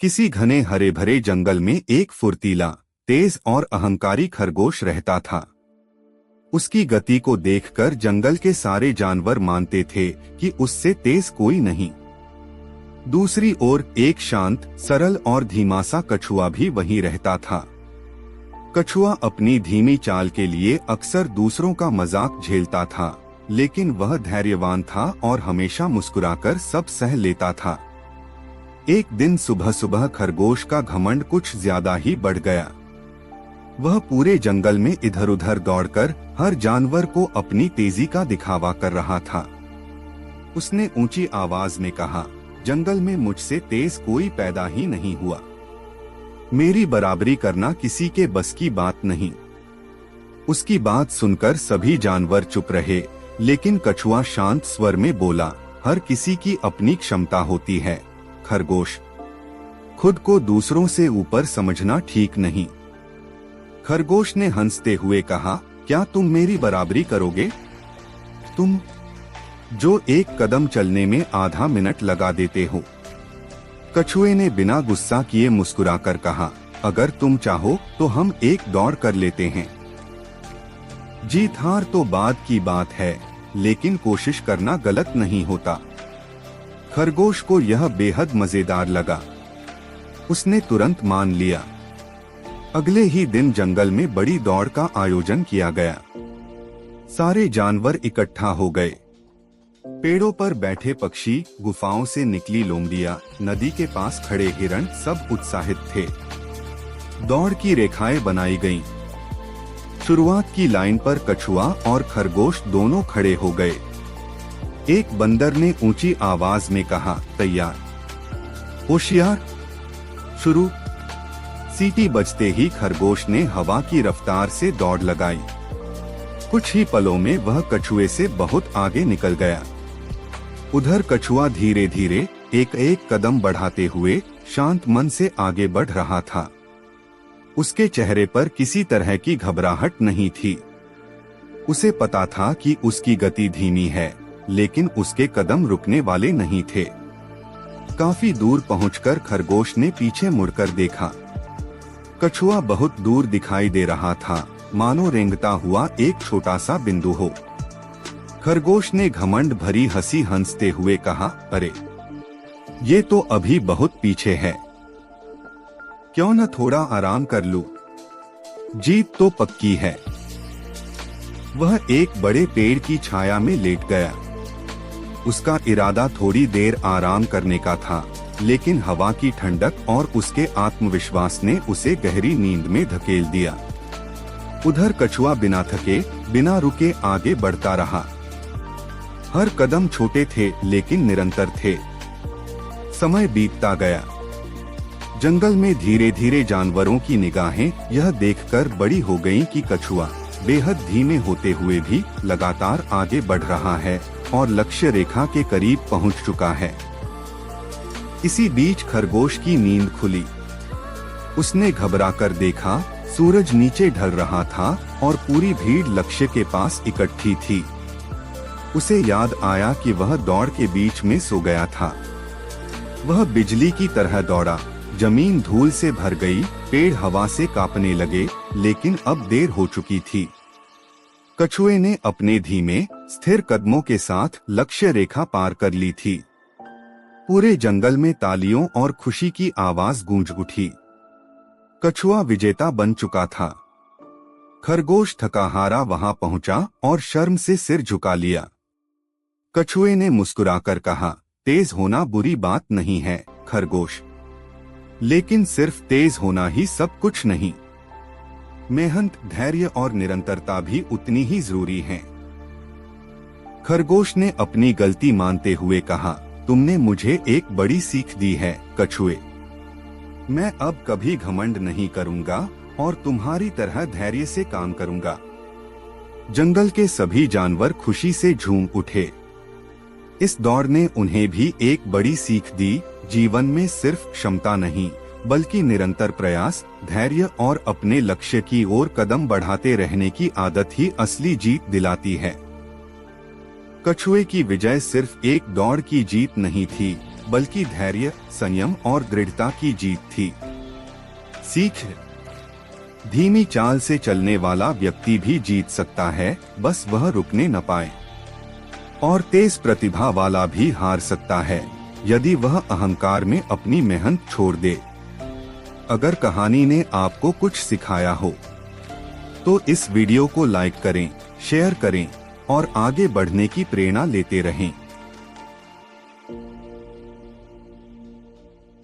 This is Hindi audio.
किसी घने हरे भरे जंगल में एक फुर्तीला, तेज और अहंकारी खरगोश रहता था। उसकी गति को देखकर जंगल के सारे जानवर मानते थे कि उससे तेज कोई नहीं। दूसरी ओर एक शांत, सरल और धीमा सा कछुआ भी वहीं रहता था। कछुआ अपनी धीमी चाल के लिए अक्सर दूसरों का मजाक झेलता था, लेकिन वह धैर्यवान था और हमेशा मुस्कुराकर सब सह लेता था। एक दिन सुबह सुबह खरगोश का घमंड कुछ ज्यादा ही बढ़ गया। वह पूरे जंगल में इधर उधर दौड़कर हर जानवर को अपनी तेजी का दिखावा कर रहा था। उसने ऊंची आवाज में कहा, जंगल में मुझसे तेज कोई पैदा ही नहीं हुआ। मेरी बराबरी करना किसी के बस की बात नहीं। उसकी बात सुनकर सभी जानवर चुप रहे, लेकिन कछुआ शांत स्वर में बोला, हर किसी की अपनी क्षमता होती है खरगोश। खुद को दूसरों से ऊपर समझना ठीक नहीं। खरगोश ने हंसते हुए कहा, क्या तुम मेरी बराबरी करोगे? तुम जो एक कदम चलने में आधा मिनट लगा देते हो। कछुए ने बिना गुस्सा किए मुस्कुराकर कहा, अगर तुम चाहो तो हम एक दौड़ कर लेते हैं। जीत हार तो बाद की बात है, लेकिन कोशिश करना गलत नहीं होता। खरगोश को यह बेहद मजेदार लगा। उसने तुरंत मान लिया। अगले ही दिन जंगल में बड़ी दौड़ का आयोजन किया गया। सारे जानवर इकट्ठा हो गए। पेड़ों पर बैठे पक्षी, गुफाओं से निकली लोमड़ियां, नदी के पास खड़े हिरण सब उत्साहित थे। दौड़ की रेखाएं बनाई गईं। शुरुआत की लाइन पर कछुआ और खरगोश दोनों खड़े हो गए। एक बंदर ने ऊंची आवाज में कहा, तैयार, होशियार, शुरू। सीटी बजते ही खरगोश ने हवा की रफ्तार से दौड़ लगाई। कुछ ही पलों में वह कछुए से बहुत आगे निकल गया। उधर कछुआ धीरे धीरे एक एक कदम बढ़ाते हुए शांत मन से आगे बढ़ रहा था। उसके चेहरे पर किसी तरह की घबराहट नहीं थी। उसे पता था कि उसकी गति धीमी है, लेकिन उसके कदम रुकने वाले नहीं थे। काफी दूर पहुंचकर खरगोश ने पीछे मुड़कर देखा। कछुआ बहुत दूर दिखाई दे रहा था, मानो रेंगता हुआ एक छोटा सा बिंदु हो। खरगोश ने घमंड भरी हंसी हंसते हुए कहा, अरे ये तो अभी बहुत पीछे है, क्यों न थोड़ा आराम कर लूं? जीत तो पक्की है। वह एक बड़े पेड़ की छाया में लेट गया। उसका इरादा थोड़ी देर आराम करने का था, लेकिन हवा की ठंडक और उसके आत्मविश्वास ने उसे गहरी नींद में धकेल दिया। उधर कछुआ बिना थके, बिना रुके आगे बढ़ता रहा। हर कदम छोटे थे, लेकिन निरंतर थे। समय बीतता गया। जंगल में धीरे धीरे जानवरों की निगाहें यह देखकर बड़ी हो गईं कि कछुआ बेहद धीमे होते हुए भी लगातार आगे बढ़ रहा है और लक्ष्य रेखा के करीब पहुंच चुका है। इसी बीच खरगोश की नींद खुली। उसने घबराकर देखा, सूरज नीचे ढल रहा था और पूरी भीड़ लक्ष्य के पास इकट्ठी थी। उसे याद आया कि वह दौड़ के बीच में सो गया था। वह बिजली की तरह दौड़ा। जमीन धूल से भर गई, पेड़ हवा से कांपने लगे, लेकिन अब देर हो चुकी थी। कछुए ने अपने धीमे, स्थिर कदमों के साथ लक्ष्य रेखा पार कर ली थी। पूरे जंगल में तालियों और खुशी की आवाज गूंज उठी। कछुआ विजेता बन चुका था। खरगोश थका हारा वहां पहुंचा और शर्म से सिर झुका लिया। कछुए ने मुस्कुराकर कहा, तेज होना बुरी बात नहीं है खरगोश, लेकिन सिर्फ तेज होना ही सब कुछ नहीं। मेहनत, धैर्य और निरंतरता भी उतनी ही जरूरी हैं। खरगोश ने अपनी गलती मानते हुए कहा, तुमने मुझे एक बड़ी सीख दी है कछुए। मैं अब कभी घमंड नहीं करूंगा और तुम्हारी तरह धैर्य से काम करूंगा। जंगल के सभी जानवर खुशी से झूम उठे। इस दौड़ ने उन्हें भी एक बड़ी सीख दी, जीवन में सिर्फ क्षमता नहीं, बल्कि निरंतर प्रयास, धैर्य और अपने लक्ष्य की ओर कदम बढ़ाते रहने की आदत ही असली जीत दिलाती है। कछुए की विजय सिर्फ एक दौड़ की जीत नहीं थी, बल्कि धैर्य, संयम और दृढ़ता की जीत थी। सीख: धीमी चाल से चलने वाला व्यक्ति भी जीत सकता है, बस वह रुकने न पाए। और तेज प्रतिभा वाला भी हार सकता है, यदि वह अहंकार में अपनी मेहनत छोड़ दे। अगर कहानी ने आपको कुछ सिखाया हो तो इस वीडियो को लाइक करें, शेयर करें और आगे बढ़ने की प्रेरणा लेते रहें।